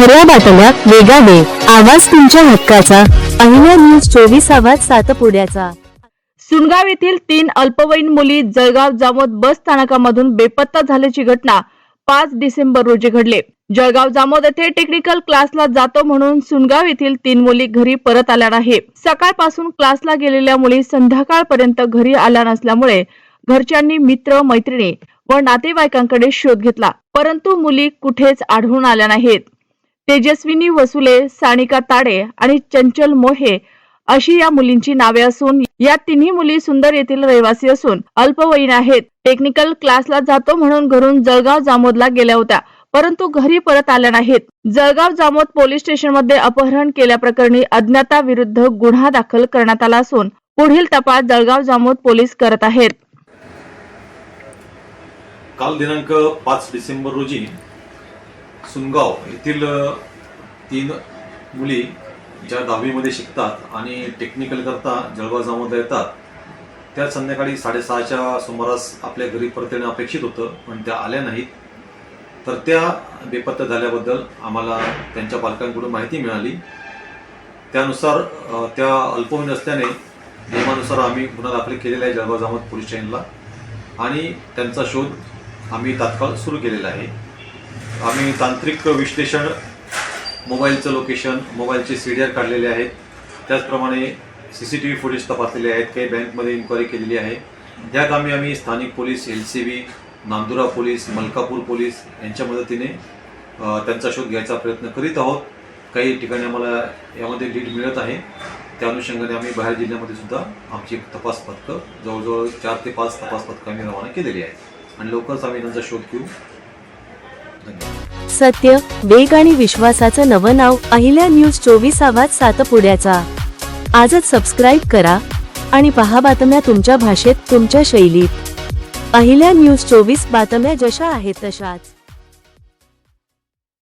खऱ्या बातम्या वेगाने, आवाज तुमच्या हक्काचा। अहिल्या न्यूज 24 आवाज सातपुड्याचा। सुनगाव येथील 3 अल्पवयीन मुली जळगाव जामोद बस स्थानकामधून बेपत्ता झाल्याची घटना 5 डिसेंबर रोजी घडली। जळगाव जामोद येथे टेक्निकल क्लासला जातो म्हणून सुनगाव येथील 3 मुली घरी परत आल्या नाही। सकाळपासून क्लासला गेलेल्या मुली संध्याकाळपर्यंत घरी आल्या नसल्यामुळे घरच्यांनी मित्र मैत्रिणी व नातेवाईकांकडे शोध घेतला, परंतु मुली कुठेच आढळून आल्या नाहीत। तेजस्विनी वसुले, सानिका ताडे आणि चंचल मोहे अशी या मुलींची नावे असून या तिन्ही मुली सुंदर येथील रहिवासी असून अल्पवयीन आहेत। टेक्निकल क्लासला जातो म्हणून घरून जळगाव जामोदला गेल्या होत्या, परंतु घरी परत आल्या नाहीत। जळगाव जामोद पोलीस स्टेशनमध्ये अपहरण केल्याप्रकरणी अज्ञाताविरुद्ध गुन्हा दाखल करण्यात आला असून पुढील तपास जळगाव जामोद पोलीस करत आहेत। काल दिनांक 5 डिसेंबर रोजी सुनगाव येथील 3 मुली ज्या 10वी मध्ये शिकतात आणि टेक्निकल करता जळगाव जामोदला येतात, त्या संध्याकाळी 6:30च्या सुमारास आपल्या घरी परत येणं अपेक्षित होतं, पण त्या आल्या नाहीत। तर त्या बेपत्ता झाल्याबद्दल आम्हाला त्यांच्या पालकांकडून माहिती मिळाली। त्यानुसार त्या अल्पवयीन असल्याने नियमानुसार आम्ही गुन्हा दाखल केलेला आहे जळगाव जामोद पोलीस स्टेशनला आणि त्यांचा शोध आम्ही तात्काळ सुरू केलेला आहे। आम्ही तांत्रिक विश्लेषण, मोबाईलचं लोकेशन, मोबाईलचे CDR काढलेले आहेत, त्याचप्रमाणे CCTV फुटेज तपासलेले आहेत, काही बँकमध्ये इन्क्वायरी केलेली आहे। या कामी आम्ही स्थानिक police, LCB, Nandura police, Malkapur police यांच्या मदतीने त्यांचा शोध घ्यायचा प्रयत्न करीत आहोत। काही ठिकाणी आम्हाला यामध्ये लीड मिळत आहे, त्या अनुषंगाने आम्ही बाहेर जिल्ह्यामध्ये सुद्धा आमची तपास पथकं जवळजवळ 4 ते 5 तपास पथकं आम्ही रवाना केलेली आहेत आणि लवकरच आम्ही त्यांचा शोध घेऊ। सत्य, वेग आणि विश्वासाचं नवं नाव अहिल्या न्यूज 24 आवाज सातपुड्याचा। आजच सबस्क्राइब करा आणि पहा बातम्या तुमच्या भाषेत, तुमच्या शैलीत। अहिल्या न्यूज 24 बातम्या जशा आहेत तशाच।